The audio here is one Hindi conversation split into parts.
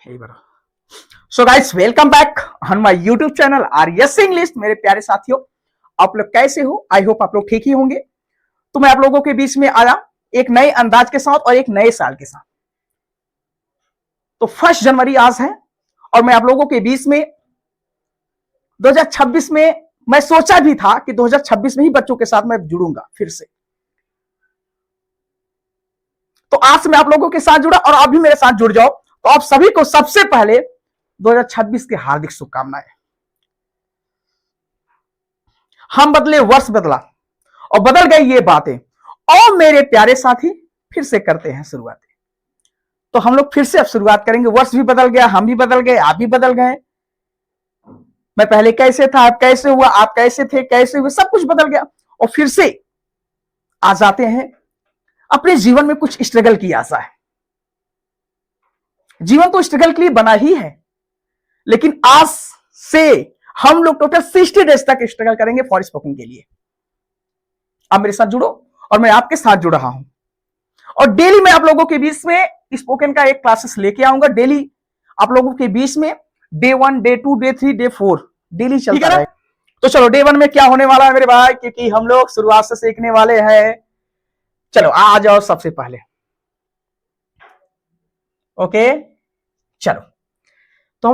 So guys, welcome back on my YouTube channel RS English. मेरे प्यारे साथियों, आप लोग कैसे हो? आई होप आप लोग ठीक ही होंगे। तो मैं आप लोगों के बीच में आया एक नए अंदाज के साथ और एक नए साल के साथ। तो 1 जनवरी आज है और मैं आप लोगों के बीच में 2026 में मैं सोचा भी था कि 2026 में ही बच्चों के साथ मैं जुड़ूंगा फिर से। तो आज मैं आप लोगों के साथ जुड़ा और आप भी मेरे साथ जुड़ जाओ। तो आप सभी को सबसे पहले 2026 की हार्दिक शुभकामनाएं। हम बदले, वर्ष बदला और बदल गई ये बातें, और मेरे प्यारे साथी फिर से करते हैं शुरुआत। तो हम लोग फिर से अब शुरुआत करेंगे। वर्ष भी बदल गया, हम भी बदल गए, आप भी बदल गए। मैं पहले कैसे था, आप कैसे हुआ, आप कैसे थे, कैसे हुए, सब कुछ बदल गया। और फिर से आ जाते हैं। अपने जीवन में कुछ स्ट्रगल की आशा है। जीवन तो स्ट्रगल के लिए बना ही है, लेकिन आज से हम लोग टोटल 60 डेज तक स्ट्रगल करेंगे फॉर स्पोकन के लिए। आप मेरे साथ जुड़ो और मैं आपके साथ जुड़ रहा हूं। और डेली मैं आप लोगों के बीच में स्पोकन का एक क्लासेस लेके आऊंगा। डेली आप लोगों के बीच में day 1, day 2, day 3, day 4 daily चलता है। तो चलो, डे 1 में क्या होने वाला है मेरे भाई, क्योंकि हम लोग शुरुआत से सीखने वाले हैं। चलो आ जाओ सबसे पहले। ओके, चलो तो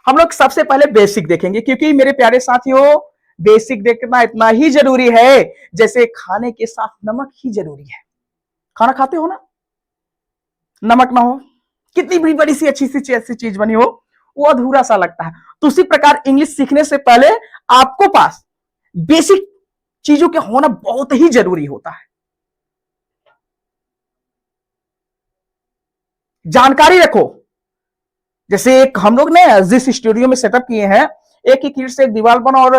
हम लोग सबसे पहले बेसिक देखेंगे, क्योंकि मेरे प्यारे साथियों बेसिक देखना इतना ही जरूरी है जैसे खाने के साथ नमक ही जरूरी है। खाना खाते हो ना, नमक ना हो, कितनी भी बड़ी सी अच्छी सी ऐसी चीज बनी हो, वो अधूरा सा लगता है। तो उसी प्रकार इंग्लिश सीखने से पहले आपको पास बेसिक चीजों के होना बहुत ही जरूरी होता है। जानकारी रखो। जैसे एक हम लोग ने जिस स्टूडियो में सेटअप किए हैं, एक ही कीट से एक दीवार बना और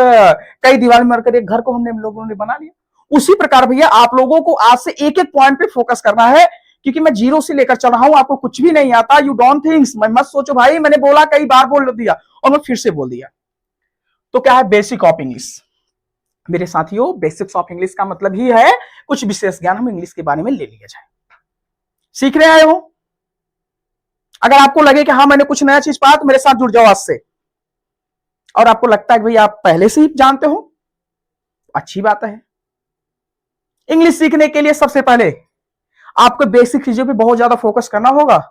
कई दीवार में मरकर एक घर को हमने लोगों ने बना लिया। उसी प्रकार भैया आप लोगों को आज से एक एक पॉइंट पे फोकस करना है, क्योंकि मैं जीरो से लेकर चल रहा हूं। आपको कुछ भी नहीं आता, यू डोंट थिंक्स। मैं मत सोचो भाई, मैंने बोला कई बार बोल दिया और मैं फिर से बोल दिया। तो क्या है बेसिक ऑफ इंग्लिश मेरे साथियों? बेसिक्स ऑफ इंग्लिश का मतलब ही है कुछ विशेष ज्ञान हम इंग्लिश के बारे में ले लिया जाए। सीखने आए हो, अगर आपको लगे कि हाँ मैंने कुछ नया चीज पाया तो मेरे साथ जुड़ जाओ आज से। और आपको लगता है कि भाई आप पहले से ही जानते हो, अच्छी बात है। इंग्लिश सीखने के लिए सबसे पहले आपको बेसिक चीजों पे बहुत ज्यादा फोकस करना होगा।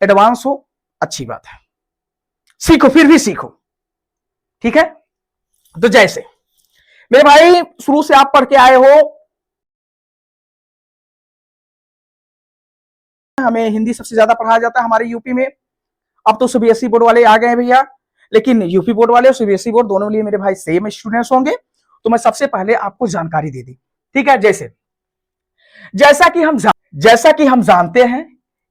एडवांस हो, अच्छी बात है, सीखो, फिर भी सीखो, ठीक है। तो जैसे मेरे भाई शुरू से आप पढ़ के आए हो, हमें हिंदी सबसे ज्यादा पढ़ाया जाता है हमारे यूपी में। अब तो सीबीएसई बोर्ड वाले आ गए हैं भैया, लेकिन यूपी बोर्ड वाले और सीबीएसई बोर्ड दोनों लिए मेरे भाई सेम स्टूडेंट्स होंगे। तो मैं सबसे पहले आपको जानकारी दे दी, ठीक है। जैसा कि हम जानते हैं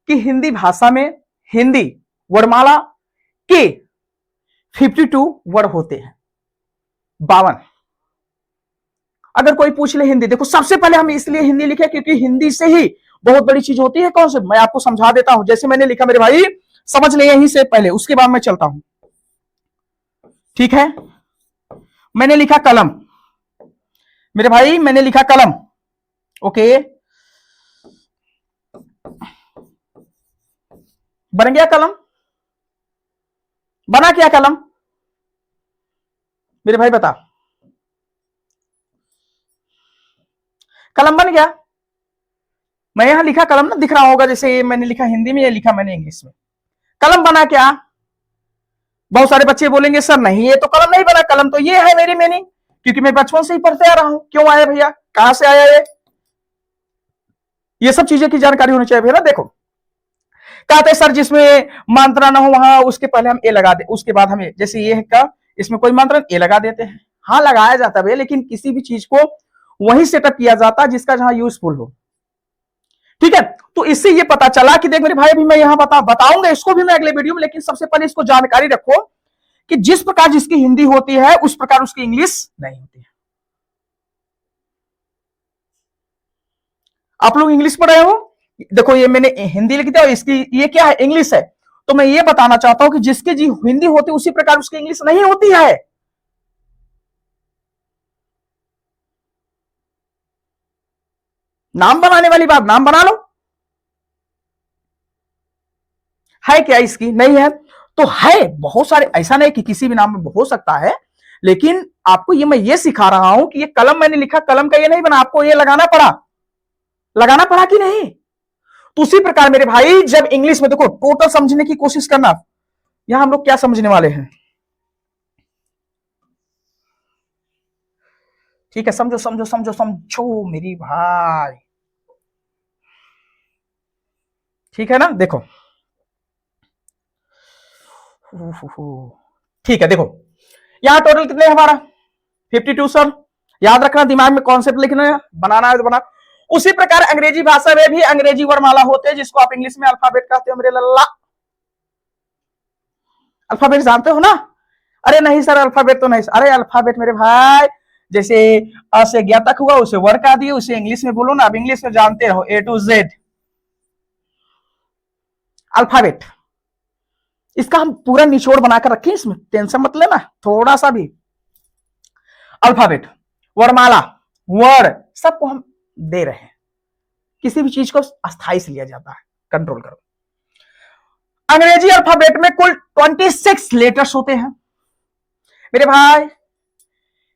कि हिंदी भाषा में हिंदी वर्णमाला के 52 वर्ड होते हैं, 52। अगर कोई पूछ ले हिंदी, देखो सबसे पहले हम इसलिए हिंदी लिखे क्योंकि हिंदी से ही बहुत बड़ी चीज होती है। कौन से, मैं आपको समझा देता हूं। जैसे मैंने लिखा मेरे भाई, समझ ले यहीं से पहले, उसके बाद मैं चलता हूं, ठीक है। मैंने लिखा कलम मेरे भाई, मैंने लिखा कलम। ओके, बन गया कलम? बना क्या कलम मेरे भाई, बता। कलम बन गया। मैं यहां लिखा कलम ना, दिख रहा होगा, जैसे मैंने लिखा हिंदी में, ये लिखा मैंने इंग्लिश में। कलम बना क्या? बहुत सारे बच्चे बोलेंगे सर नहीं, ये तो कलम नहीं बना। कलम तो ये है मेरी मीनिंग, क्योंकि मैं बचपन से ही पढ़ते आ रहा हूं। क्यों आया भैया, कहां से आया ये सब चीजें की जानकारी होनी चाहिए भैया ना। देखो, कहते सर जिसमें मात्रा ना हो वहां उसके पहले हम ए लगा दे, उसके बाद हमें, जैसे ये है का, इसमें कोई मात्रा, ए लगा देते हैं। हाँ लगाया जाता है, लेकिन किसी भी चीज को वही सेटअप किया जाता है जिसका जहां यूजफुल हो, ठीक है। तो इससे ये पता चला कि देख मेरे भाई, अभी मैं यहां बताऊंगा इसको भी मैं अगले वीडियो में, लेकिन सबसे पहले इसको जानकारी रखो कि जिस प्रकार जिसकी हिंदी होती है उस प्रकार उसकी इंग्लिश नहीं होती है। आप लोग इंग्लिश पढ़ रहे हो, देखो ये मैंने हिंदी लिख दिया और इसकी ये क्या है, इंग्लिश है। तो मैं ये बताना चाहता हूं कि जिसकी जी हिंदी होती है उसी प्रकार उसकी इंग्लिश नहीं होती है। नाम बनाने वाली बात, नाम बना लो। है क्या इसकी? नहीं है। तो है बहुत सारे, ऐसा नहीं कि किसी भी नाम में हो सकता है, लेकिन आपको ये मैं ये सिखा रहा हूं कि ये कलम मैंने लिखा, कलम का ये नहीं बना, आपको ये लगाना पड़ा कि नहीं? तो उसी प्रकार मेरे भाई जब इंग्लिश में देखो टोटल समझने की कोशिश करना, यहां हम लोग क्या समझने वाले हैं, ठीक है? समझो समझो समझो समझो मेरी भाई, ठीक है ना? देखो ठीक है, देखो यहां टोटल कितने हमारा 52 सर, याद रखना, दिमाग में कॉन्सेप्ट लिखना है, बनाना है तो बना। उसी प्रकार अंग्रेजी भाषा में भी अंग्रेजी वर्णमाला होते हैं, जिसको आप इंग्लिश में अल्फाबेट कहते हो मेरे लल्ला। अल्फाबेट जानते हो ना? अरे नहीं सर अल्फाबेट तो नहीं, अरे अल्फाबेट मेरे भाई जैसे अ से ज्ञ तक हुआ, उसे वर्ड का दिए, उसे इंग्लिश में बोलो ना, अब इंग्लिश में जानते रहो A to Z अल्फाबेट। इसका हम पूरा निचोड़ बनाकर रखें, इसमें टेंशन मत लेना थोड़ा सा भी। अल्फाबेट, वर्णमाला, वर्ड सबको हम दे रहे हैं, किसी भी चीज को अस्थाई से लिया जाता है, कंट्रोल करो। अंग्रेजी अल्फाबेट में कुल 26 लेटर्स होते हैं मेरे भाई।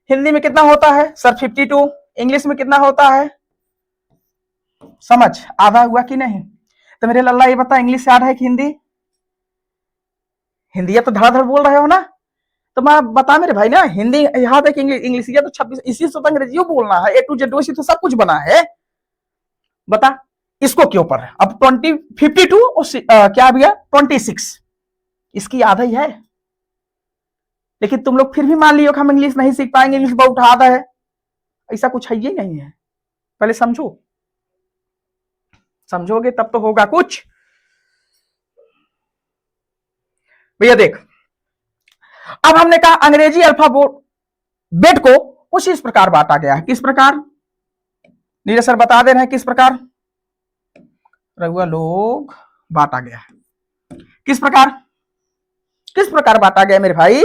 हिंदी में कितना होता है सर? 52। इंग्लिश में कितना होता है? समझ आधा हुआ कि नहीं? तो मेरे लल्ला ये बता, इंग्लिश से आधा है कि हिंदी? हिंदी तो धड़ाधड़ बोल रहे हो ना, तो मैं बता मेरे भाई ना, हिंदी याद है कि इंग्लिश तो 26, इसी से तो अंग्रेजी बोलना है, A to Z से तो सब कुछ बना है। बता इसको क्यों पढ़ रहे? अब 20 52 और क्या भैया 26, इसकी आधा ही है। लेकिन तुम लोग फिर भी मान लियो कि हम इंग्लिश नहीं सीख पाएंगे, इंग्लिश बहुत हार्ड है, ऐसा कुछ है ही नहीं है। पहले समझो, समझोगे तब तो होगा कुछ। भैया देख, अब हमने कहा अंग्रेजी अल्फाबेट को कुछ इस प्रकार बांटा गया है। किस प्रकार? नीरज सर बता दे रहे हैं किस प्रकार रघुआ लोग बांटा गया है। किस प्रकार, किस प्रकार बांटा गया मेरे भाई?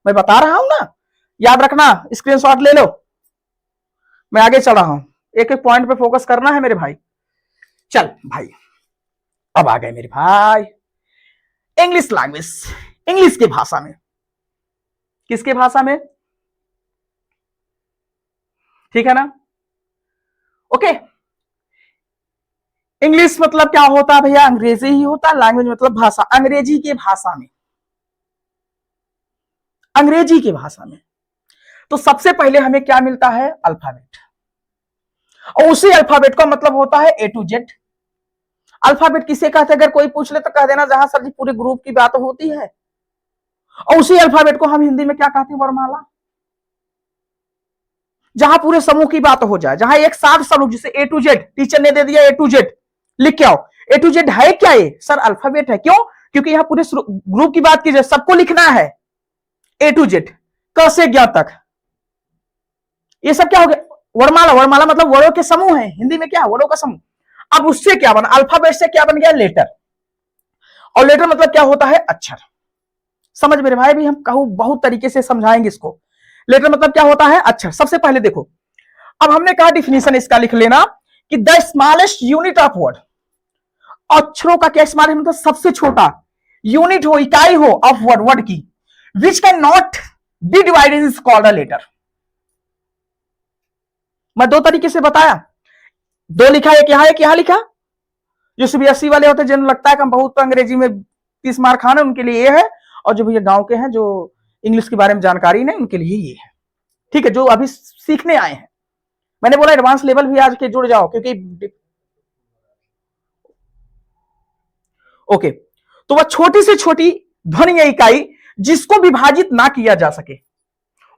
मैं बता रहा हूं ना, याद रखना, स्क्रीनशॉट ले लो, मैं आगे चल रहा हूं, एक एक पॉइंट पे फोकस करना है मेरे भाई। चल भाई, अब आ गए मेरे भाई इंग्लिश लैंग्वेज, इंग्लिश की भाषा में। किसके भाषा में? ठीक है ना? ओके, इंग्लिश मतलब क्या होता है भैया? अंग्रेजी ही होता है। लैंग्वेज मतलब भाषा, अंग्रेजी की भाषा में, अंग्रेजी की भाषा में। तो सबसे पहले हमें क्या मिलता है? अल्फाबेट, और उसी अल्फाबेट का मतलब होता है A to Z। अल्फाबेट किसे कहते हैं? अगर कोई पूछ ले तो कह देना जहां सर जी पूरे ग्रुप की बात होती है। और उसी अल्फाबेट को हम हिंदी में क्या कहते हैं? वर्णमाला। जहां पूरे समूह की बात हो जाए, जहां एक साथ समूह, जिसे A to Z, टीचर ने दे दिया A to Z, लिख के आओ। A to Z है क्या? ये सर अल्फाबेट है। क्यों? क्योंकि यहां पूरे ग्रुप की बात की जाए, सबको लिखना है A to Z, क से ज्ञ तक। ये सब क्या हो गया? वर्णमाला। वर्णमाला मतलब वर्णों के समूह है, हिंदी में क्या है? वर्णों का समूह। अब उससे क्या बना? अल्फाबेट से क्या बन गया? लेटर। और लेटर मतलब क्या होता है? अक्षर। समझ मेरे भाई, भी हम कहूं बहुत तरीके से समझाएंगे इसको। लेटर मतलब क्या होता है? अक्षर। सबसे पहले देखो, अब हमने कहा डिफिनेशन इसका लिख लेना कि the smallest unit of word, अक्षरों का क्या स्मॉल है? मतलब सबसे छोटा, यूनिट हो, इकाई हो, ऑफ वर्ड, वर्ड की, which can not be divided is called a letter. मैं दो तरीके से बताया, दो लिखा, एक यहां लिखा। जो सीबीएसई वाले होते हैं, जिन्हें लगता है कि हम बहुत तो अंग्रेजी में 30 मार्क खाना, उनके लिए ये है। और जो भैया गांव के हैं, जो इंग्लिश के बारे में जानकारी नहीं, उनके लिए ये है। ठीक है, जो अभी सीखने आए हैं, मैंने बोला एडवांस लेवल भी आज के जुड़ जाओ, क्योंकि ओके। तो वह छोटी से छोटी ध्वनि या इकाई जिसको विभाजित ना किया जा सके,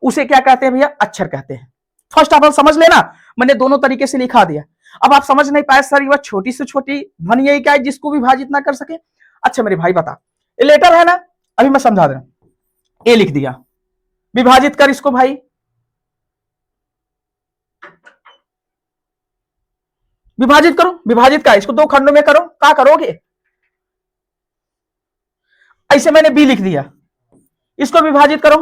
उसे क्या कहते हैं भैया? अक्षर कहते हैं। फर्स्ट ऑफ ऑल समझ लेना, मैंने दोनों तरीके से लिखा दिया। अब आप समझ नहीं पाए सर, वह छोटी से छोटी ध्वनि या इकाई जिसको विभाजित ना कर सके। अच्छा मेरे भाई बता, ये लेटर है ना, अभी मैं समझा दे रहा हूं। ए लिख दिया, विभाजित कर इसको भाई, विभाजित करो। विभाजित का इसको दो खंडों में करो, क्या करोगे? ऐसे मैंने बी लिख दिया, इसको विभाजित करो।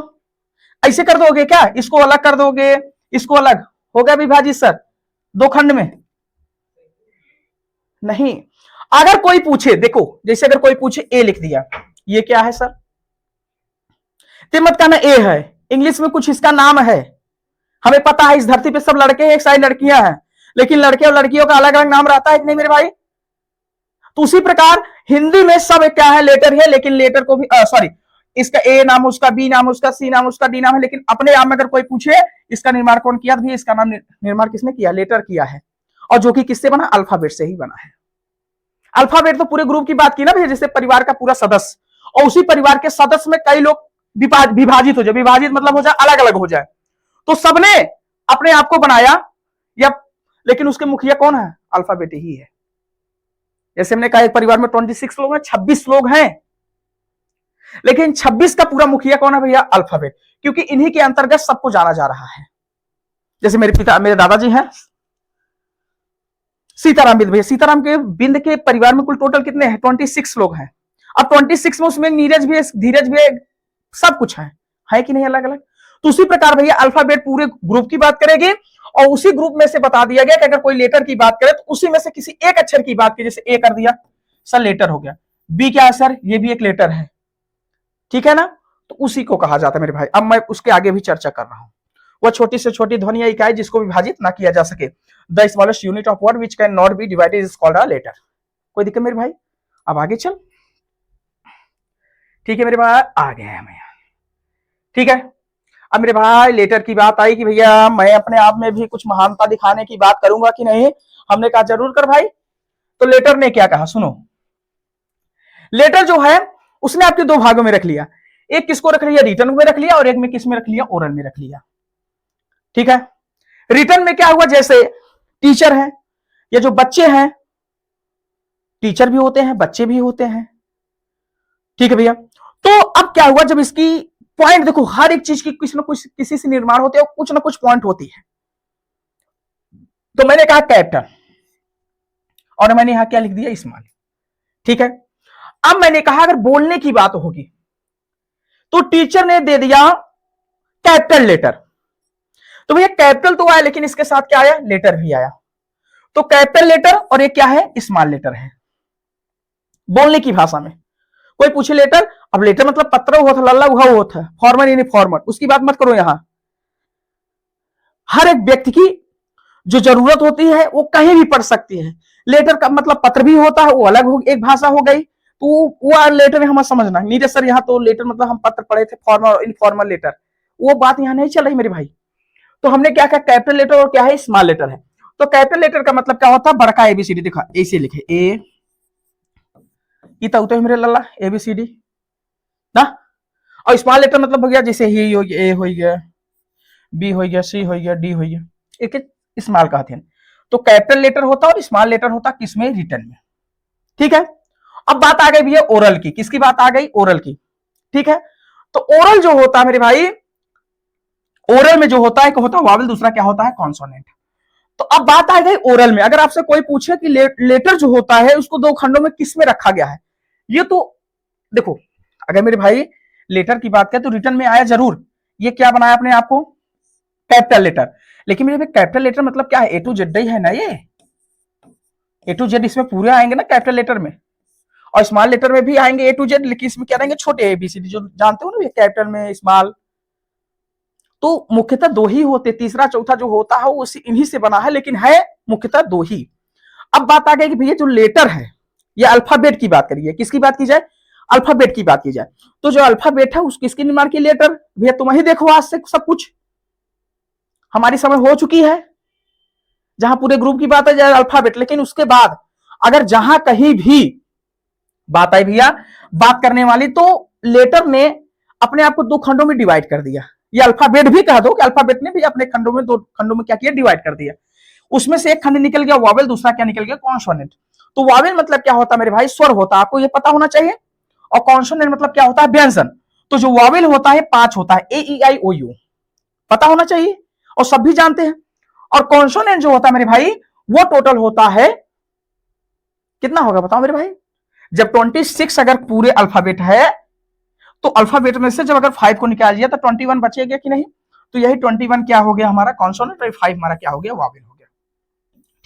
ऐसे कर दोगे क्या? इसको अलग कर दोगे, इसको अलग, हो गया विभाजित सर, दो खंड में। नहीं, अगर कोई पूछे, देखो जैसे अगर कोई पूछे ए लिख दिया, ये क्या है सर, तो मत कहना ए है, इंग्लिश में कुछ इसका नाम है। हमें पता है इस धरती पे सब लड़के हैं, एक सारी लड़कियां हैं, लेकिन लड़के और लड़कियों का अलग अलग नाम रहता है कि नहीं मेरे भाई। तो उसी प्रकार हिंदी में सब एक क्या है, लेटर है, लेकिन लेटर को भी सॉरी, इसका ए नाम उसका, बी नाम उसका, सी नाम उसका, डी नाम है, लेकिन अपने आप में अगर कोई पूछे इसका निर्माण कौन किया, तो इसका नाम निर्माण किसने किया, लेटर किया है, और जो कि किससे बना, अल्फाबेट से ही बना है। अल्फाबेट तो पूरे ग्रुप की बात की ना भैया, जैसे परिवार का पूरा सदस्य, और उसी परिवार के सदस्य में कई लोग विभाजित हो जाए, विभाजित मतलब हो जाए अलग अलग हो जाए, तो सबने अपने आप को बनाया, या लेकिन उसके मुखिया कौन है, अल्फाबेट ही है। जैसे हमने कहा एक परिवार में 26 लोग हैं, 26 लोग हैं, लेकिन 26 का पूरा मुखिया कौन है भैया, अल्फाबेट, क्योंकि इन्हीं के अंतर्गत सबको जाना जा रहा है। जैसे मेरे दादाजी हैं सीताराम बिंद भैया, सीताराम के बिंद के परिवार में कुल टोटल कितने हैं, 26 लोग हैं। अब 26 में उसमें नीरज भी है, धीरज भी है, सब कुछ है कि नहीं अलग अलग। तो उसी प्रकार भैया अल्फाबेट पूरे ग्रुप की बात करेगी, और उसी ग्रुप में से बता दिया गया कि अगर कोई लेटर की बात करे तो उसी में से किसी एक अक्षर की बात की, जैसे ए कर दिया सर लेटर हो गया, बी क्या है सर, ये भी एक लेटर है, ठीक है ना, तो उसी को कहा जाता है मेरे भाई। अब मैं उसके आगे भी चर्चा कर रहा हूं, वह छोटी से छोटी ध्वनि या इकाई जिसको विभाजित ना किया जा सके, the smallest unit of word which can not be divided is called a letter. कोई दिक्कत मेरे भाई, अब आगे चल, ठीक है मेरे भाई, आ गया हमें, ठीक है। अब मेरे भाई लेटर की बात आई कि भैया मैं अपने आप में भी कुछ महानता दिखाने की बात करूंगा कि नहीं, हमने कहा जरूर कर भाई। तो लेटर ने क्या कहा सुनो, लेटर जो है उसने आपके दो भागों में रख लिया, एक किसको रख लिया, रिटर्न में रख लिया, और एक में किस में रख लिया, ओरल में रख लिया, ठीक है। रिटर्न में क्या हुआ, जैसे टीचर है, ये जो बच्चे हैं, टीचर भी होते हैं बच्चे भी होते हैं, ठीक है भैया। तो अब क्या हुआ, जब इसकी पॉइंट देखो, हर एक चीज की कुछ ना कुछ किसी से निर्माण होते हैं, कुछ ना कुछ पॉइंट होती है। तो मैंने कहा कैपिटल, और मैंने यहां क्या लिख दिया, स्मॉल, ठीक है। अब मैंने कहा अगर बोलने की बात होगी तो टीचर ने दे दिया कैपिटल लेटर, तो भैया कैपिटल तो आया, लेकिन इसके साथ क्या आया, लेटर भी आया। तो कैपिटल लेटर और ये क्या है, स्मॉल लेटर है बोलने की भाषा में। कोई पूछे लेटर, अब लेटर मतलब पत्र हुआ था, लल्ला हुआ होता है, फॉर्मल यानी फॉर्मल, उसकी बात मत करो। यहां हर एक व्यक्ति की जो जरूरत होती है वो कहीं भी पढ़ सकती है। लेटर का मतलब पत्र भी होता है, वो अलग हो, एक भाषा हो गई, तो वो लेटर में हमें समझना नीरज सर, यहाँ तो लेटर मतलब हम पत्र पढ़े थे, फॉर्मल और इनफॉर्मल लेटर, वो बात यहाँ नहीं चल रही मेरे भाई। तो हमने क्या कहा, कैपिटल लेटर और क्या है, स्मॉल लेटर है। तो कैपिटल लेटर का मतलब क्या होता है, बड़का एबीसीडी, देखा ऐसे लिखे ए, इतना मेरे लल्ला एबीसीडी ना, और स्मॉल लेटर मतलब हो गया जैसे ही हो गया, ए हो गया, बी हो गया, सी हो गया, डी हो गया, एक स्मॉल कहते हैं। तो कैपिटल लेटर होता है और स्मॉल लेटर होता है किसमें, रिटर्न में, ठीक है। अब बात आ गई भैया ओरल की, किसकी बात आ गई, ओरल की, ठीक है। तो ओरल जो होता है मेरे भाई, ओरल में जो होता है, एक होता है वावल, दूसरा क्या होता है, कॉन्सोनेंट। तो अब बात आ गई ओरल में, अगर आपसे कोई पूछे कि लेटर जो होता है उसको दो खंडों में किस में रखा गया है, ये तो देखो, अगर मेरे भाई लेटर की बात करें तो रिटर्न में आया जरूर, ये क्या बनाया अपने आप को, कैपिटल लेटर। लेकिन मेरे भाई कैपिटल लेटर मतलब क्या है, ए टू जेड ही है ना, ये ए टू जेड इसमें पूरे आएंगे ना कैपिटल लेटर में, और स्मॉल लेटर में भी आएंगे ए टू जेड, लेकिन इसमें क्या रहेंगे, छोटे एबीसीडी, जो जानते हो ना कैपिटल में स्मॉल। तो मुख्यतः दो ही होते, तीसरा चौथा जो होता है वो इन्हीं से बना है, लेकिन है मुख्यतः दो ही। अब बात आ गई कि भैया जो लेटर है, ये अल्फाबेट की बात करिए, किसकी बात की जाए, अल्फाबेट की बात की जाए। तो जो अल्फाबेट है उसकी किसके निर्माण की, लेटर, भैया तुम ही देखो, आज से सब कुछ हमारी समझ हो चुकी है, जहां पूरे ग्रुप की बात है जाए अल्फाबेट। लेकिन उसके बाद अगर जहां कहीं भी बात आई भैया बात करने वाली, तो लेटर ने अपने आप को दो खंडों में डिवाइड कर दिया। ये अल्फाबेट भी कह दो कि अल्फाबेट ने भी अपने खंडों में, दो खंडों में क्या किया, डिवाइड कर दिया। उसमें से एक खंड निकल गया वावेल, दूसरा क्या निकल गया, कॉन्सोनेंट। तो वावेल मतलब क्या होता है मेरे भाई, स्वर होता है, आपको ये पता होना चाहिए। और कॉन्सोनेंट मतलब क्या होता है, व्यंजन। तो जो वावेल होता है 5 होता है, ए ई आई ओ यू, पता होना चाहिए और सब भी जानते हैं। और कॉन्सोनेंट जो होता है मेरे भाई, वो टोटल होता है कितना होगा बताओ मेरे भाई, जब 26 अगर पूरे अल्फाबेट है, तो अल्फाबेट में से जब अगर 5 को निकाल दिया तो 21 बचेगा कि नहीं। तो यही 21 क्या हो गया हमारा कॉन्सोनेंट, और 5 हमारा क्या हो गया, वावेल हो गया,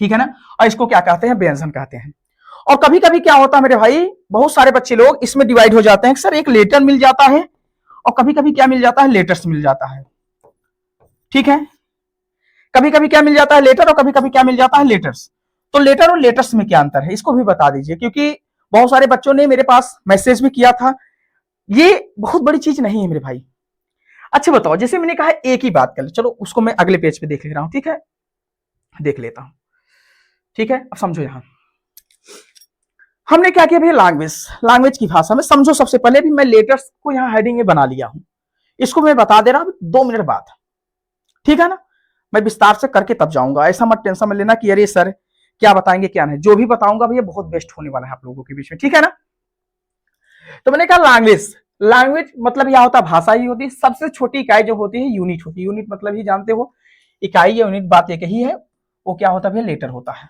ठीक है ना। और इसको क्या कहते हैं, व्यंजन कहते हैं। और कभी कभी क्या होता है मेरे भाई, बहुत सारे बच्चे लोग इसमें डिवाइड हो जाते हैं, सर एक लेटर मिल जाता है और कभी कभी क्या मिल जाता है, लेटर्स मिल जाता है। ठीक है, कभी कभी क्या मिल जाता है, लेटर, और कभी कभी क्या मिल जाता है, लेटर्स। तो लेटर और लेटर्स में क्या अंतर है, इसको भी बता दीजिए, क्योंकि बहुत सारे बच्चों ने मेरे पास मैसेज भी किया था। ये बहुत बड़ी चीज नहीं है मेरे भाई। अच्छा बताओ, जैसे मैंने कहा एक ही बात कर ले, चलो उसको मैं अगले पेज पे देख ले रहा हूं। ठीक है, देख लेता हूं। ठीक है, अब समझो, यहां हमने क्या किया भैया, लैंग्वेज, लैंग्वेज की भाषा में समझो। सबसे पहले भी मैं लेटर्स को यहां हेडिंग में बना लिया हूं, इसको मैं बता दे रहा हूं 2 मिनट बाद। ठीक है ना, मैं विस्तार से करके तब जाऊंगा, ऐसा मत टेंशन में लेना कि अरे सर क्या बताएंगे क्या नहीं। जो भी बताऊंगा भैया बहुत बेस्ट होने वाला है आप लोगों के बीच में। ठीक है ना, तो मैंने कहा लैंग्वेज, लैंग्वेज मतलब यह होता है भाषा ही होती है। सबसे छोटी इकाई जो होती है यूनिट होती है। यूनिट मतलब ही जानते हो, इकाई या यूनिट, बात एक ही है। वो क्या होता है भैया, लेटर होता है,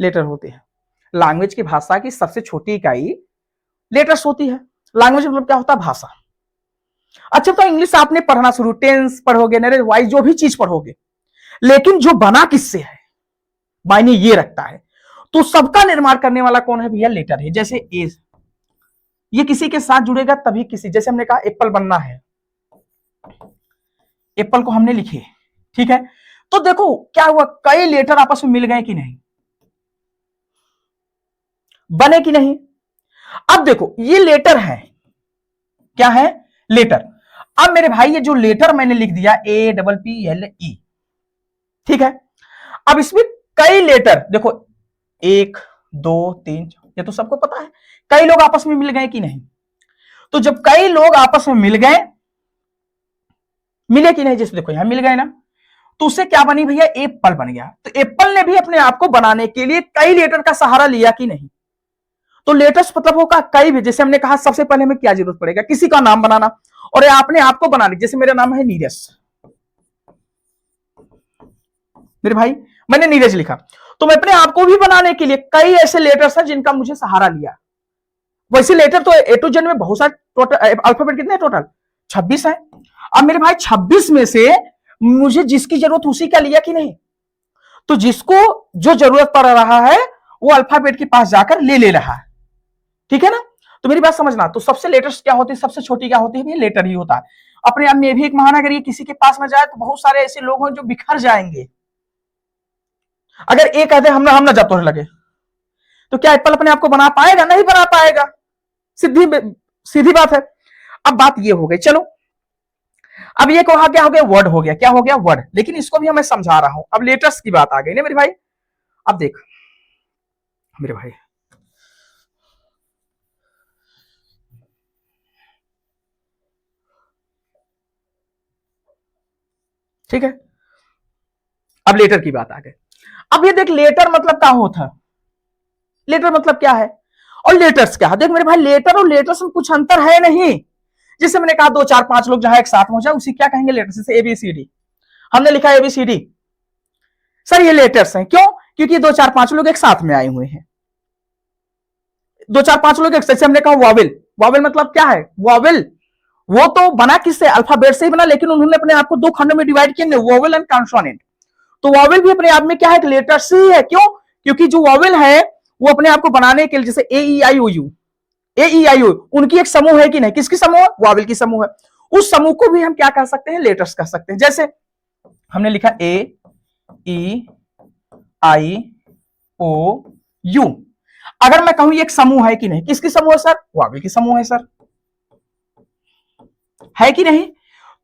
लेटर होते हैं। लैंग्वेज की भाषा की सबसे छोटी इकाई लेटर्स होती है। लैंग्वेज मतलब क्या होता है, भाषा। अच्छा तो इंग्लिश आपने पढ़ना शुरू, टेंस पढ़ोगे, नरेज वाइज जो भी चीज पढ़ोगे, लेकिन जो बना किससे है मायने ये रखता है। तो सबका निर्माण करने वाला कौन है भैया, लेटर है। जैसे ए, ये किसी के साथ जुड़ेगा तभी किसी, जैसे हमने कहा एप्पल बनना है, एप्पल को हमने लिखे। ठीक है, तो देखो क्या हुआ, कई लेटर आपस में मिल गए कि नहीं, बने कि नहीं। अब देखो ये लेटर है, क्या है, लेटर। अब मेरे भाई ये जो लेटर मैंने लिख दिया APPLE, ठीक है। अब इसमें कई लेटर देखो, 1 2 3, ये तो सबको पता है। कई लोग आपस में मिल गए कि नहीं, तो जब कई लोग आपस में मिल गए, मिले कि नहीं, जैसे देखो यहां मिल गए ना, तो उससे क्या बनी भैया, एप्पल बन गया। तो एप्पल ने भी अपने आप को बनाने के लिए कई लेटर का सहारा लिया कि नहीं। तो लेटर्स मतलब होगा कई भी, जैसे हमने कहा सबसे पहले हमें क्या जरूरत पड़ेगा, किसी का नाम बनाना, और आपने आपको बना ली। जैसे मेरा नाम है नीरज, मेरे भाई मैंने नीरज लिखा, तो मैं अपने आप को भी बनाने के लिए कई ऐसे लेटर्स हैं जिनका मुझे सहारा लिया। वैसे लेटर तो ए टू जेड में बहुत सारे, टोटल अल्फाबेट कितने, टोटल 26 है। अब मेरे भाई 26 में से मुझे जिसकी जरूरत उसी का लिया कि नहीं। तो जिसको जो जरूरत पड़ रहा है वो अल्फाबेट के पास जाकर ले रहा है। ठीक है ना, तो मेरी बात समझना। तो सबसे लेटर्स क्या होती है, सबसे छोटी क्या होती है, लेटर ही होता है। अपने आप में भी एक महान, अगर ये किसी के पास में जाए तो बहुत सारे ऐसे लोग हैं जो बिखर जाएंगे। अगर एक कहते हम ना जब तोड़ने लगे, तो क्या एप्पल अपने आप को बना पाएगा, नहीं बना पाएगा, सीधी सीधी बात है। अब बात ये हो गई, चलो अब ये कहा क्या हो गया, वर्ड हो गया, क्या हो गया, वर्ड। लेकिन इसको भी मैं समझा रहा हूं, अब लेटर्स की बात आ गई ना मेरे भाई। अब देख मेरे भाई, ठीक है, अब लेटर की बात आ गई। अब ये देख लेटर मतलब क्या होता है, लेटर मतलब क्या है और लेटर्स क्या है। देख मेरे भाई, लेटर और लेटर्स में कुछ अंतर है नहीं। जैसे मैंने कहा 2 4 5 लोग जहां एक साथ में हो जाए उसी क्या कहेंगे, लेटर्स। जैसे ABCD हमने लिखा ABCD, सर ये लेटर्स हैं, क्यों, क्योंकि 2 4 5 लोग एक साथ में आए हुए हैं। 2 4 5 लोग एक, जैसे हमने कहा वॉवेल, वॉवेल मतलब क्या है, वॉवेल वो तो बना किससे, अल्फाबेट से ही बना, लेकिन उन्होंने अपने आप को 2 खंडों में डिवाइड किया, वॉवेल एंड कॉन्सोनेंट। तो वॉवेल भी अपने आप में क्या है, लेटर्स ही है। क्यों, क्योंकि जो वॉवेल है वो अपने आप को बनाने के लिए, जैसे AEIOU, AEIO उनकी एक समूह है कि नहीं, किसकी समूह है, वॉवेल की समूह है। उस समूह को भी हम क्या कर सकते हैं, लेटर्स कर सकते हैं। जैसे हमने लिखा AEIOU, अगर मैं कहूं ये एक समूह है कि नहीं, किसकी समूह है सर, वॉवेल की समूह है सर, है कि नहीं।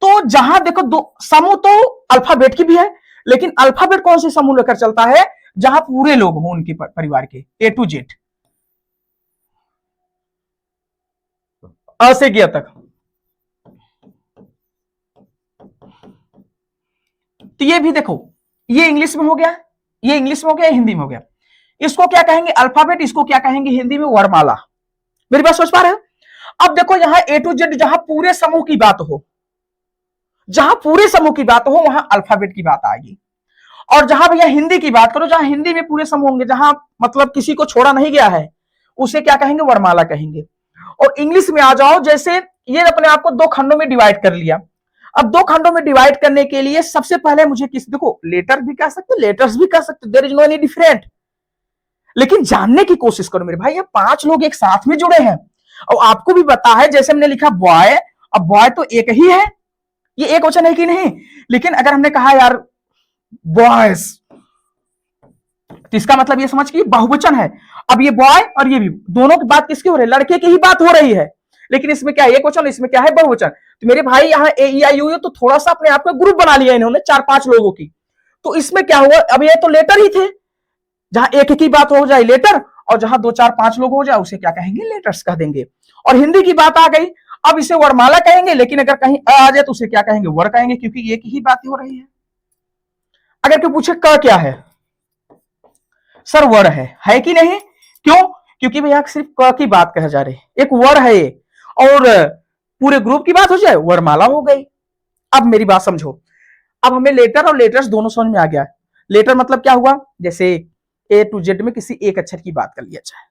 तो जहां देखो दो समूह तो अल्फाबेट की भी है, लेकिन अल्फाबेट कौन सी समूह लेकर चलता है, जहां पूरे लोग हों उनके परिवार के, A to Z, अ से ज्ञ तक। तो ये भी देखो, ये इंग्लिश में हो गया, ये इंग्लिश में हो गया, हिंदी में हो गया। इसको क्या कहेंगे, अल्फाबेट, इसको क्या कहेंगे हिंदी में, वर्णमाला। मेरी बात समझ पा रहे हो। अब देखो यहां A to Z, जहां पूरे समूह की बात हो, जहां पूरे समूह की बात हो वहां अल्फाबेट की बात आएगी। और जहां भैया हिंदी की बात करो, जहां हिंदी में पूरे समूह होंगे, जहां मतलब किसी को छोड़ा नहीं गया है, उसे क्या कहेंगे, वर्णमाला कहेंगे। और इंग्लिश में आ जाओ, जैसे ये अपने आप को 2 खंडों में डिवाइड कर लिया। अब 2 खंडों में डिवाइड करने के लिए सबसे पहले मुझे किस, देखो लेटर भी कह सकते, लेटर्स भी कह सकते, there is no any different. लेकिन जानने की कोशिश करो मेरे भाई, ये 5 लोग एक साथ में जुड़े हैं और आपको भी पता है, जैसे हमने लिखा बॉय, अब बॉय तो एक ही है, ये एक वचन है कि नहीं। लेकिन अगर हमने कहा यार बॉयज, तो इसका मतलब ये समझ कि बहुवचन है। अब ये बॉय और ये भी, दोनों की बात किसकी हो रही है, लड़के की ही बात हो रही है। लेकिन इसमें क्या है एक वचन, इसमें क्या है बहुवचन। तो मेरे भाई यहाँ ए ई आई यू, तो थोड़ा सा अपने आप का ग्रुप बना लिया इन्होंने 4-5 लोगों की। तो इसमें क्या हुआ, अब ये तो लेटर ही थे, जहां एक की बात हो जाए लेटर, और जहां 2-4-5 लोग हो जाए उसे क्या कहेंगे, लेटर्स कह देंगे। और हिंदी की बात आ गई, अब इसे वर्णमाला कहेंगे, लेकिन अगर कहीं आ जाए तो उसे क्या कहेंगे, वर कहेंगे, क्योंकि एक ही बात हो रही है। अगर कोई पूछे क क्या है, सर वर्ड है कि नहीं, क्यों, क्योंकि भैया सिर्फ क की बात कह जा रही है, एक वर्ड है ये, और पूरे ग्रुप की बात हो जाए वर्णमाला हो गई। अब मेरी बात समझो, अब हमें लेटर और लेटर्स दोनों समझ में आ गया। लेटर मतलब क्या हुआ, जैसे ए टू जेड में किसी एक अक्षर की बात कर लिया जाए,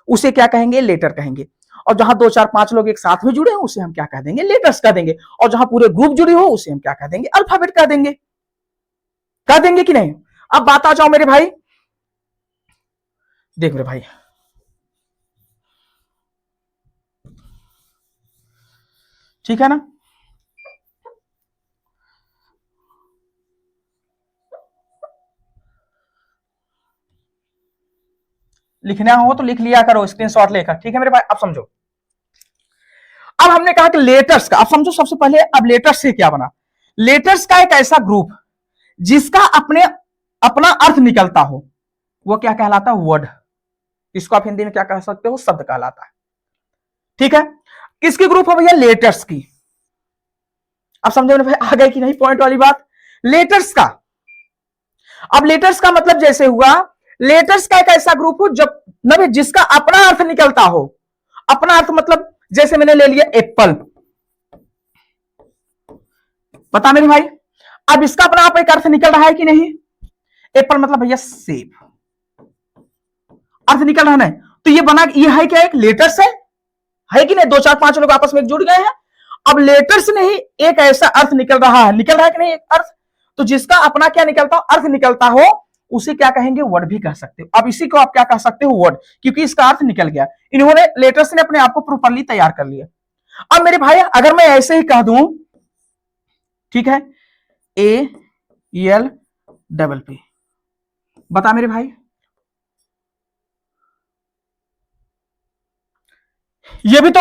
उसे क्या कहेंगे, लेटर कहेंगे। और जहां 2-4-5 लोग एक साथ में जुड़े हो उसे हम क्या कह देंगे, लेटर्स कह देंगे। और जहां पूरे ग्रुप जुड़े हो उसे हम क्या कह देंगे, अल्फाबेट कह देंगे। कह देंगे कि नहीं। अब बात आ जाओ मेरे भाई, देख मेरे भाई, ठीक है ना, लिखना हो तो लिख लिया करो स्क्रीनशॉट लेकर, ठीक है मेरे भाई। अब समझो, अब हमने कहा कि लेटर्स का, अब समझो सबसे पहले, अब लेटर्स से क्या बना, लेटर्स का एक ऐसा ग्रुप जिसका अपने अपना अर्थ निकलता हो, वो क्या कहलाता है, वर्ड। इसको आप हिंदी में क्या कह सकते हो, शब्द कहलाता है। ठीक है, किसकी ग्रुप है भैया, लेटर्स की। अब समझो भाई, आ गए कि नहीं पॉइंट वाली बात, लेटर्स का। अब लेटर्स का मतलब जैसे हुआ, लेटर्स का एक ऐसा ग्रुप हो जब न जिसका अपना अर्थ निकलता हो। अपना अर्थ मतलब जैसे मैंने ले लिया एप्पल, बता मेरे भाई, अब इसका अपना आप एक अर्थ निकल रहा है कि नहीं, एप्पल मतलब भैया सेब, अर्थ निकल रहा है। तो ये बना, ये है क्या, एक लेटर्स है कि नहीं, 2-4-5 लोग आपस में जुड़ गए हैं। अब लेटर्स ने ही एक ऐसा अर्थ निकल रहा है कि नहीं, एक अर्थ, तो जिसका अपना क्या निकलता हो, अर्थ निकलता हो, उसे क्या कहेंगे, वर्ड भी कह सकते हो। अब इसी को आप क्या कह सकते हो, वर्ड, क्योंकि इसका अर्थ निकल गया। इन्होंने लेटर्स ने अपने आप को प्रॉपर्ली तैयार कर लिया। अब मेरे भाई अगर मैं ऐसे ही कह दूं, ठीक है, ALP, बता मेरे भाई, ये भी तो,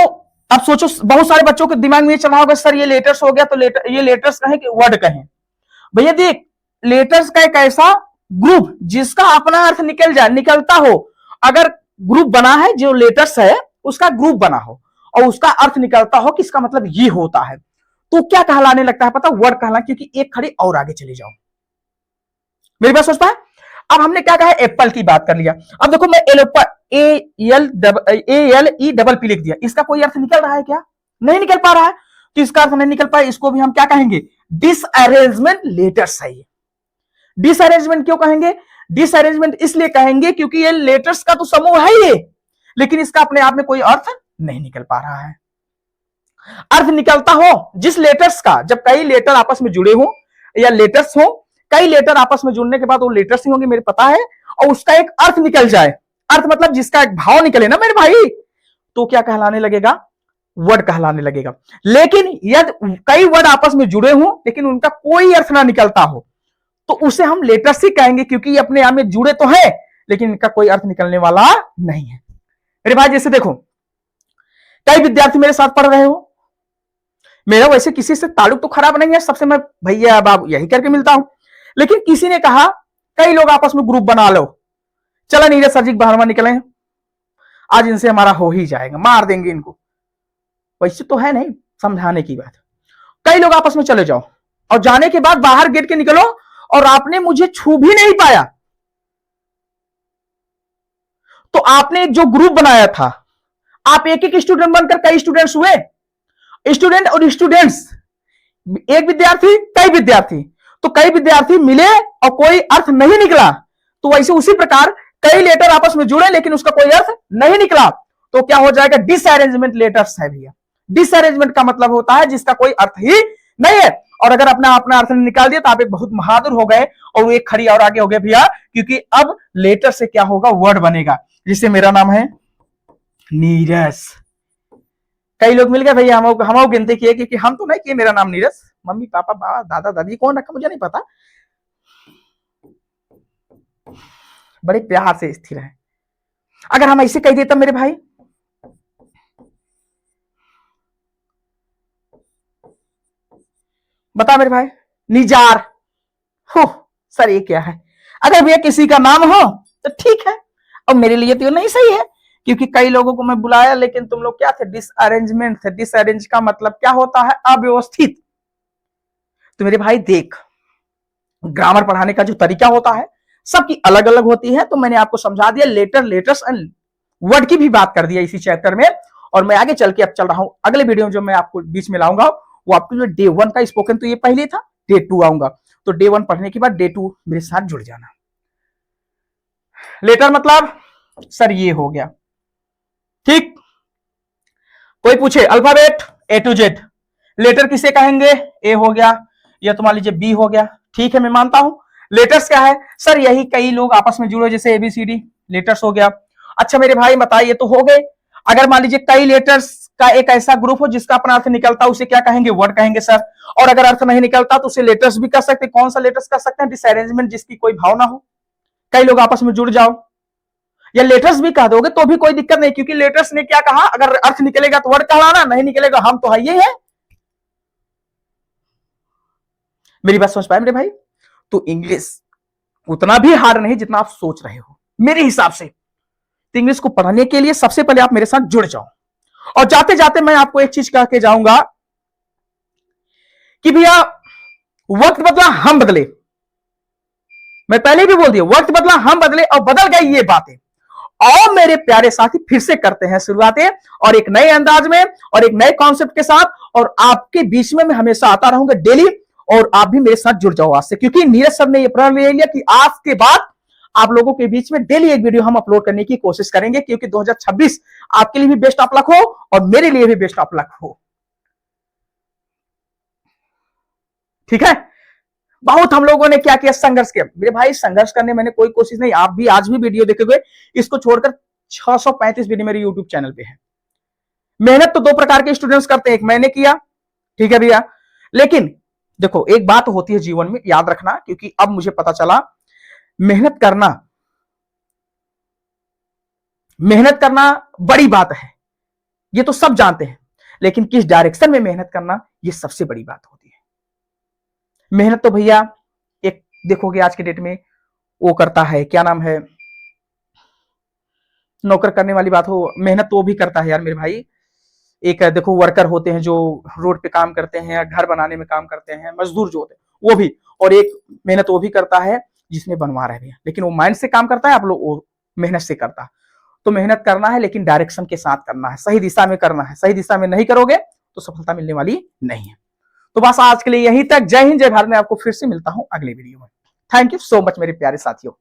अब सोचो बहुत सारे बच्चों के दिमाग में ये चला होगा, सर ये लेटर्स हो गया, तो ये लेटर्स कहें कि वर्ड कहें। भैया देख, लेटर्स का एक ऐसा ग्रुप जिसका अपना अर्थ निकलता हो। अगर ग्रुप बना है, जो लेटर्स है उसका ग्रुप बना हो और उसका अर्थ निकलता हो, किसका मतलब ये होता है, तो क्या कहलाने लगता है पता, वर्ड कहला, क्योंकि एक खड़ी और आगे चले जाओ। मेरी बात सोच पाए। अब हमने क्या कहा, एप्पल की बात कर लिया। अब देखो मैं ALE लिख दिया, इसका कोई अर्थ निकल रहा है क्या, नहीं निकल पा रहा है। तो इसका अर्थ नहीं निकल पाया, इसको भी हम क्या कहेंगे, डिसअरेंजमेंट लेटर्स है। डिसअरेंजमेंट क्यों कहेंगे, डिसअरेंजमेंट इसलिए कहेंगे क्योंकि ये लेटर्स का तो समूह है ये, लेकिन इसका अपने आप में कोई अर्थ नहीं निकल पा रहा है। अर्थ निकलता हो जिस लेटर्स का, जब कई लेटर आपस में जुड़े हो या लेटर्स हो, कई लेटर आपस में जुड़ने के बाद वो लेटर्स ही होंगे, मेरे पता है, और उसका एक अर्थ निकल जाए, अर्थ मतलब जिसका एक भाव निकले ना मेरे भाई, तो क्या कहलाने लगेगा, वर्ड कहलाने लगेगा। लेकिन यदि कई वर्ड आपस में जुड़े हो लेकिन उनका कोई अर्थ ना निकलता हो, तो उसे हम लेटर्स ही कहेंगे, क्योंकि ये अपने आप में जुड़े तो है लेकिन इनका कोई अर्थ निकलने वाला नहीं है। मेरे भाई जैसे देखो, कई विद्यार्थी मेरे साथ पढ़ रहे हो, मेरा वैसे किसी से ताल्लुक तो खराब नहीं है, सबसे मैं भैया बाबू यही करके मिलता हूं, लेकिन किसी ने कहा कई लोग आपस में ग्रुप बना लो, चलो नीरज सर जी बाहर निकले, आज इनसे हमारा हो ही जाएगा, मार देंगे इनको, वैसे तो है नहीं, समझाने की बात। कई लोग आपस में चले जाओ और जाने के बाद बाहर गेट के निकलो और आपने मुझे छू भी नहीं पाया, तो आपने जो ग्रुप बनाया था, आप एक एक स्टूडेंट बनकर कई स्टूडेंट्स हुए, स्टूडेंट और स्टूडेंट्स, एक विद्यार्थी कई विद्यार्थी, तो कई विद्यार्थी मिले और कोई अर्थ नहीं निकला, तो वैसे उसी प्रकार कई लेटर आपस में जुड़े लेकिन उसका कोई अर्थ नहीं निकला, तो क्या हो जाएगा, डिसअरेंजमेंट लेटर्स है भैया। डिसअरेंजमेंट का मतलब होता है जिसका कोई अर्थ ही नहीं है। और अगर अपना अपना अर्थ निकाल दिया तो आप एक बहुत बहादुर हो गए, और वो एक खड़ी और आगे हो गए भैया, क्योंकि अब लेटर से क्या होगा, वर्ड बनेगा। जिससे मेरा नाम है नीरज। कई लोग मिल गए भैया, हम गिनती किए, क्योंकि हम तो नहीं किए मेरा नाम नीरज, मम्मी पापा बाबा दादा दादी कौन रखा मुझे नहीं पता, बड़े प्यार से स्थिर है। अगर हम ऐसे कह देते मेरे भाई, बता मेरे भाई, निजार हो सर, ये क्या है? अगर भैया किसी का नाम हो तो ठीक है, और मेरे लिए तो नहीं सही है, क्योंकि कई लोगों को मैं बुलाया लेकिन तुम लोग क्या थे, डिसअरेंजमेंट थे। डिसअरेंज का मतलब क्या होता है, अव्यवस्थित। तो मेरे भाई देख, ग्रामर पढ़ाने का जो तरीका होता है सबकी अलग अलग होती है, तो मैंने आपको समझा दिया, लेटर, लेटर्स एंड वर्ड की भी बात कर दिया इसी चैप्टर में। और मैं आगे चल के अब चल रहा हूं अगले वीडियो में, जो मैं आपको बीच में लाऊंगा, वो आपको जो डे 1 का स्पोकन तो ये पहले था, डे 2 आऊंगा, तो डे 1 पढ़ने के बाद डे 2 मेरे साथ जुड़ जाना। लेटर मतलब सर ये हो गया, ठीक। कोई पूछे alphabet A to Z, letter किसे कहेंगे, ए हो गया, या तो मान लीजिए बी हो गया, ठीक है मैं मानता हूं। लेटर्स क्या है सर, यही कई लोग आपस में जुड़े, जैसे एबीसीडी लेटर्स हो गया। अच्छा मेरे भाई बताइए, तो हो गए, अगर मान लीजिए कई लेटर्स का एक ऐसा ग्रुप हो जिसका अपना अर्थ निकलता है, उसे क्या कहेंगे, वर्ड कहेंगे सर। और अगर अर्थ नहीं निकलता तो उसे लेटर्स भी कर सकते, कौन सा लेटर्स कर सकते हैं, डिसअरेंजमेंट, जिसकी कोई भाव ना हो, कई लोग आपस में जुड़ जाओ, या लेटर्स भी कह दोगे तो भी कोई दिक्कत नहीं, क्योंकि लेटर्स ने क्या कहा, अगर अर्थ निकलेगा तो वर्ड कहलाना, नहीं निकलेगा हम तो है ये है। मेरी बात समझ पाए मेरे भाई? तो इंग्लिश उतना भी हार्ड नहीं जितना आप सोच रहे हो मेरे हिसाब से। तो इंग्लिश को पढ़ने के लिए सबसे पहले आप मेरे साथ जुड़ जाओ, और जाते जाते मैं आपको एक चीज कह के जाऊंगा कि भैया वक्त बदला हम बदले, मैं पहले भी बोल दिया, वक्त बदला हम बदले, और बदल गई ये बातें। और मेरे प्यारे साथी फिर से करते हैं शुरुआतें, और एक नए अंदाज में और एक नए कॉन्सेप्ट के साथ, और आपके बीच में मैं हमेशा आता रहूंगा डेली, और आप भी मेरे साथ जुड़ जाओ आज से, क्योंकि नीरज सर ने यह प्रण ले लिया कि आज के बाद आप लोगों के बीच में डेली एक वीडियो हम अपलोड करने की कोशिश करेंगे, क्योंकि 2026 आपके लिए भी बेस्ट ऑफ लक हो और मेरे लिए भी बेस्ट ऑफ लक हो, ठीक है। बहुत हम लोगों ने क्या किया, संघर्ष किया मेरे भाई, संघर्ष करने मैंने कोई कोशिश नहीं, आप भी आज भी वीडियो देखोगे, इसको छोड़कर 635 वीडियो मेरे यूट्यूब चैनल पे है। मेहनत तो दो प्रकार के स्टूडेंट्स करते हैं, एक मैंने किया, ठीक है भैया, लेकिन देखो एक बात होती है जीवन में, याद रखना, क्योंकि अब मुझे पता चला मेहनत करना बड़ी बात है, ये तो सब जानते हैं, लेकिन किस डायरेक्शन में मेहनत करना, ये सबसे बड़ी बात होती है। मेहनत तो भैया एक देखोगे आज के डेट में वो करता है, क्या नाम है, नौकर करने वाली बात हो, मेहनत तो वो भी करता है यार मेरे भाई। एक देखो वर्कर होते हैं जो रोड पे काम करते हैं, घर बनाने में काम करते हैं, मजदूर जो होते हैं वो भी, और एक मेहनत वो भी करता है जिसने बनवा रहे हैं, लेकिन वो माइंड से काम करता है, आप लोग वो मेहनत से करता है। तो मेहनत करना है, लेकिन डायरेक्शन के साथ करना है, सही दिशा में करना है, सही दिशा में नहीं करोगे तो सफलता मिलने वाली नहीं है। तो बस आज के लिए यहीं तक, जय हिंद जय भारत। मैं आपको फिर से मिलता हूं अगले वीडियो में। थैंक यू सो मच मेरे प्यारे साथियों।